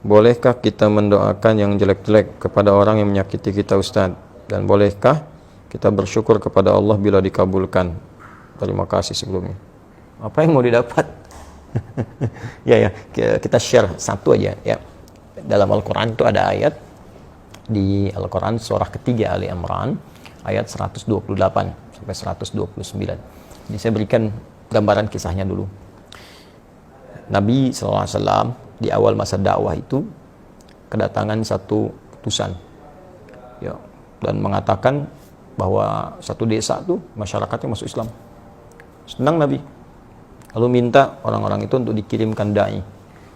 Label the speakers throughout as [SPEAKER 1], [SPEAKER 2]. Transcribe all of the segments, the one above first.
[SPEAKER 1] bolehkah kita mendoakan yang jelek-jelek kepada orang yang menyakiti kita, Ustaz? Dan bolehkah kita bersyukur kepada Allah bila dikabulkan? Terima kasih sebelumnya. Apa yang mau didapat? Ya, kita share satu aja ya. Dalam Al-Quran itu ada ayat di Al-Quran surah ketiga Ali Imran ayat 128 sampai 129. Ini saya berikan gambaran kisahnya dulu. Nabi SAW di awal masa dakwah itu kedatangan satu utusan ya, dan mengatakan bahwa satu desa tuh masyarakatnya masuk Islam. Senang Nabi, lalu minta orang-orang itu untuk dikirimkan dai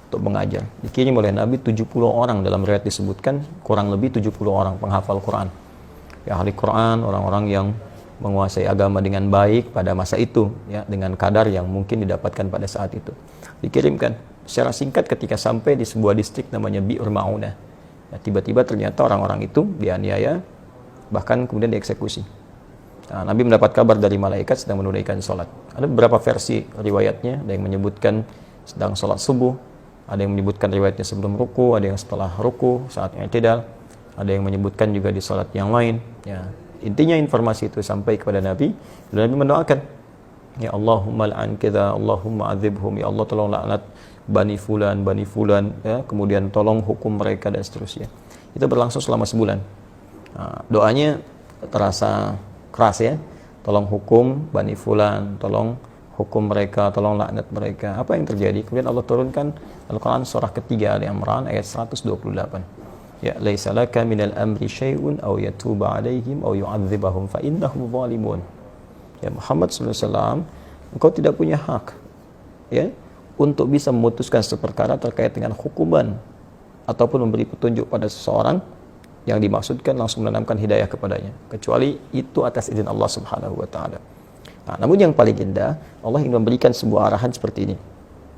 [SPEAKER 1] untuk mengajar. Dikirim oleh Nabi 70 orang, dalam riwayat disebutkan kurang lebih 70 orang penghafal Quran ya, ahli Quran, orang-orang yang menguasai agama dengan baik pada masa itu ya, dengan kadar yang mungkin didapatkan pada saat itu. Dikirimkan secara singkat ketika sampai di sebuah distrik namanya Bi'ur Ma'unah ya, tiba-tiba ternyata orang-orang itu dianiaya, bahkan kemudian dieksekusi. Nah, Nabi mendapat kabar dari malaikat sedang menunaikan sholat. Ada beberapa versi riwayatnya, ada yang menyebutkan sedang sholat subuh, ada yang menyebutkan riwayatnya sebelum ruku, ada yang setelah ruku saat i'tidal, ada yang menyebutkan juga di sholat yang lain ya. Intinya informasi itu sampai kepada Nabi, dan Nabi mendoakan, ya Allahumma la'an kita, Allahumma azibhum, ya Allah tolong laknat Bani Fulan ya, kemudian tolong hukum mereka dan seterusnya. Itu berlangsung selama sebulan. Nah, doanya terasa keras ya, tolong hukum Bani Fulan, tolong hukum mereka, tolong laknat mereka. Apa yang terjadi? Kemudian Allah turunkan Al-Quran surah ketiga Ali Imran ayat 128. Ya laisa laka minal amri syai'un aw yatuba 'alaihim aw yu'adzibahum fa innahum zalimun. Ya Muhammad sallallahu alaihi wasallam, engkau tidak punya hak ya untuk bisa memutuskan seperkara terkait dengan hukuman ataupun memberi petunjuk pada seseorang yang dimaksudkan langsung menanamkan hidayah kepadanya, kecuali itu atas izin Allah Subhanahu wa taala. Nah, namun yang paling indah, Allah ingin memberikan sebuah arahan seperti ini.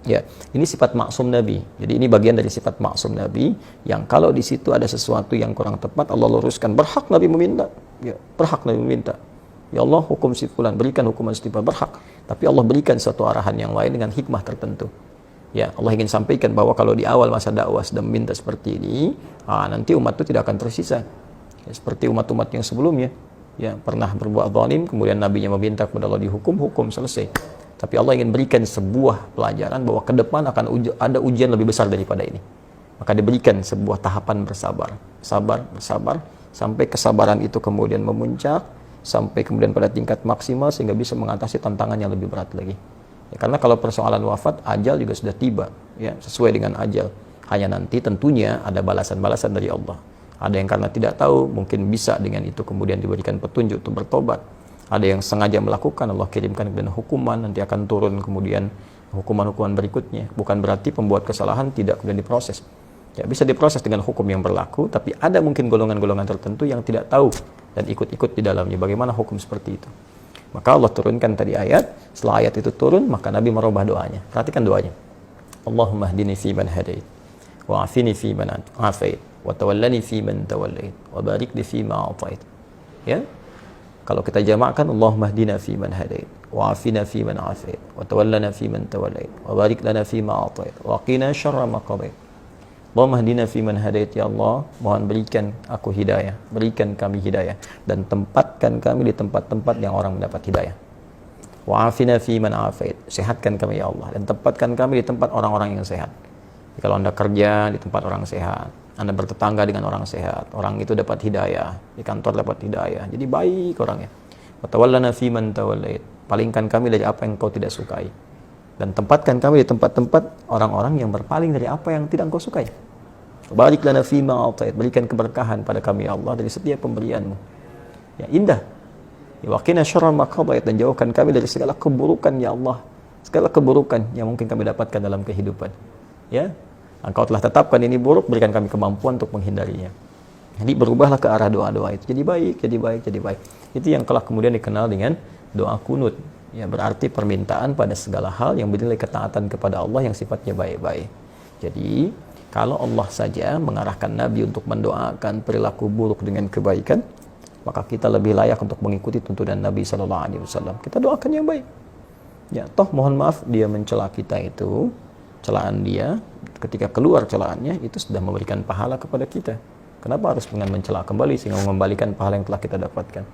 [SPEAKER 1] Ya, ini sifat maksum Nabi. Jadi ini bagian dari sifat maksum Nabi yang kalau di situ ada sesuatu yang kurang tepat, Allah luruskan. Berhak Nabi meminta. Ya, berhak Nabi meminta. Ya Allah, hukum si fulan, berikan hukuman setimpal, berhak. Tapi Allah berikan suatu arahan yang lain dengan hikmah tertentu. Ya, Allah ingin sampaikan bahwa kalau di awal masa dakwah sedang minta seperti ini, nanti umat itu tidak akan tersisa. Ya, seperti umat-umat yang sebelumnya. Ya, pernah berbuat zalim, kemudian Nabinya meminta kepada Allah dihukum, hukum selesai. Tapi Allah ingin berikan sebuah pelajaran bahwa ke depan akan ada ujian lebih besar daripada ini. Maka diberikan sebuah tahapan bersabar. Bersabar, sampai kesabaran itu kemudian memuncak, sampai kemudian pada tingkat maksimal sehingga bisa mengatasi tantangan yang lebih berat lagi. Ya, karena kalau persoalan wafat, ajal juga sudah tiba, ya, sesuai dengan ajal. Hanya nanti tentunya ada balasan-balasan dari Allah. Ada yang karena tidak tahu, mungkin bisa dengan itu kemudian diberikan petunjuk untuk bertobat. Ada yang sengaja melakukan, Allah kirimkan kemudian hukuman, nanti akan turun kemudian hukuman-hukuman berikutnya. Bukan berarti pembuat kesalahan tidak kemudian diproses. Ya, bisa diproses dengan hukum yang berlaku, tapi ada mungkin golongan-golongan tertentu yang tidak tahu dan ikut-ikut di dalamnya. Bagaimana hukum seperti itu? Maka Allah turunkan tadi ayat, setelah ayat itu turun, maka Nabi merubah doanya. Perhatikan doanya. Allahumma hdini fi man hadait, wa afini fi man afait, wa tawallani fi man tawallait, wa barik li fi ma atait. Ya. Kalau kita jamakkan, Allahumma hdina fi man hadait, wa afina fi man afait, wa tawallana fi man tawallait, wa barik lana fi ma atait, wa qina syarra ma qadait. Allahumma hdina fi man hadait, ya Allah, mohon berikan aku hidayah, berikan kami hidayah, dan tempatkan kami di tempat-tempat yang orang mendapat hidayah. Wa afina fi man afait, sehatkan kami ya Allah, dan tempatkan kami di tempat orang-orang yang sehat. Jadi, kalau Anda kerja di tempat orang sehat, Anda bertetangga dengan orang sehat, orang itu dapat hidayah, di kantor dapat hidayah, jadi baik orangnya. Wa tawallana fi man tawallait, palingkan kami dari apa yang Kau tidak sukai, dan tempatkan kami di tempat-tempat orang-orang yang berpaling dari apa yang tidak Engkau sukai. Barik lana fi ma atait, berikan keberkahan pada kami ya Allah dari setiap pemberian-Mu. Ya, indah. Wa qina syarra ma qadait, dan jauhkan kami dari segala keburukan ya Allah, segala keburukan yang mungkin kami dapatkan dalam kehidupan. Ya, Engkau telah tetapkan ini buruk, berikan kami kemampuan untuk menghindarinya. Jadi berubahlah ke arah doa-doa itu. Jadi baik. Itu yang telah kemudian dikenal dengan doa kunut. Ya, berarti permintaan pada segala hal yang bernilai ketaatan kepada Allah yang sifatnya baik-baik. Jadi, kalau Allah saja mengarahkan Nabi untuk mendoakan perilaku buruk dengan kebaikan, maka kita lebih layak untuk mengikuti tuntunan Nabi SAW. Kita doakan yang baik. Ya, toh mohon maaf dia mencela kita itu, celaan dia ketika keluar celaannya itu sudah memberikan pahala kepada kita. Kenapa harus dengan mencela kembali sehingga mengembalikan pahala yang telah kita dapatkan?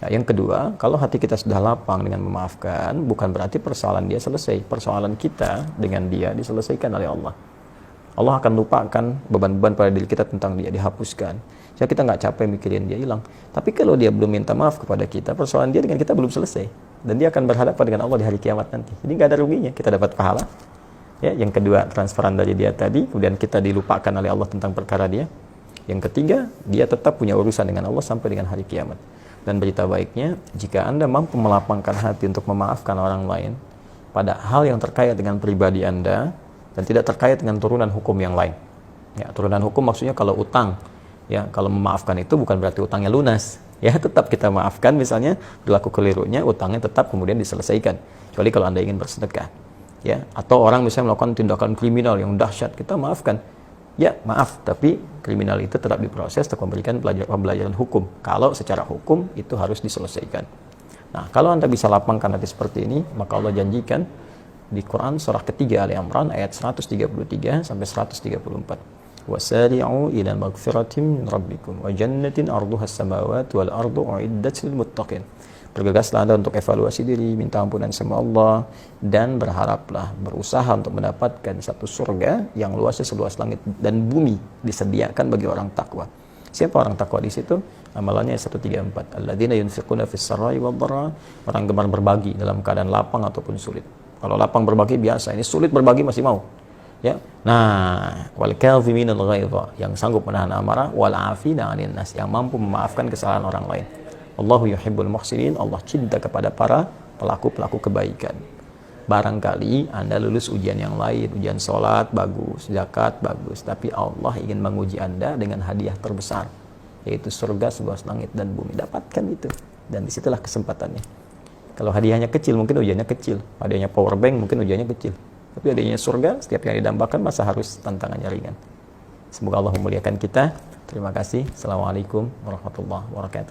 [SPEAKER 1] Nah, yang kedua, kalau hati kita sudah lapang dengan memaafkan, bukan berarti persoalan dia selesai. Persoalan kita dengan dia diselesaikan oleh Allah. Allah akan lupakan beban-beban pada diri kita tentang dia, dihapuskan. Jadi kita nggak capek mikirin dia hilang. Tapi kalau dia belum minta maaf kepada kita, persoalan dia dengan kita belum selesai. Dan dia akan berhadapan dengan Allah di hari kiamat nanti. Jadi nggak ada ruginya, kita dapat pahala. Ya, yang kedua, transferan dari dia tadi, kemudian kita dilupakan oleh Allah tentang perkara dia. Yang ketiga, dia tetap punya urusan dengan Allah sampai dengan hari kiamat. Dan berita baiknya, jika Anda mampu melapangkan hati untuk memaafkan orang lain pada hal yang terkait dengan pribadi Anda dan tidak terkait dengan turunan hukum yang lain. Ya, turunan hukum maksudnya kalau utang, ya, kalau memaafkan itu bukan berarti utangnya lunas. Ya, tetap kita maafkan, misalnya berlaku kelirunya, utangnya tetap kemudian diselesaikan. Kecuali kalau Anda ingin bersedekah. Ya, atau orang misalnya melakukan tindakan kriminal yang dahsyat, kita maafkan. Ya, maaf, tapi kriminal itu tetap diproses untuk memberikan pembelajaran hukum. Kalau secara hukum itu harus diselesaikan. Nah, kalau Anda bisa lapangkan hati seperti ini, maka Allah janjikan di Quran surah ketiga Ali Imran ayat 133 sampai 134. Wasari'u ila maghfiratin min rabbikum wa jannatin 'arduha as-samawati wal ardu u'iddat lil muttaqin. Bergegaslah Anda untuk evaluasi diri, minta ampunan sama Allah, dan berharaplah, berusaha untuk mendapatkan satu surga yang luasnya seluas langit dan bumi, disediakan bagi orang takwa. Siapa orang takwa di situ? Amalannya 134. Alladzina yunfiquna fis sarai wad dharra, orang gemar berbagi dalam keadaan lapang ataupun sulit. Kalau lapang berbagi biasa, ini sulit berbagi masih mau. Ya. Nah, wal kadhiminal ghaidha, yang sanggup menahan amarah, wal 'afina 'anil nas, yang mampu memaafkan kesalahan orang lain. Allahu yuhibbul muhsinin, Allah cinta kepada para pelaku-pelaku kebaikan. Barangkali Anda lulus ujian yang lain, ujian sholat bagus, zakat bagus, tapi Allah ingin menguji Anda dengan hadiah terbesar, yaitu surga seluas langit dan bumi. Dapatkan itu, dan disitulah kesempatannya. Kalau hadiahnya kecil, mungkin ujiannya kecil. Hadiahnya power bank, mungkin ujiannya kecil. Tapi hadiahnya surga, setiap yang didambakan, masa harus tantangannya ringan. Semoga Allah memuliakan kita. Terima kasih. Assalamualaikum warahmatullahi wabarakatuh.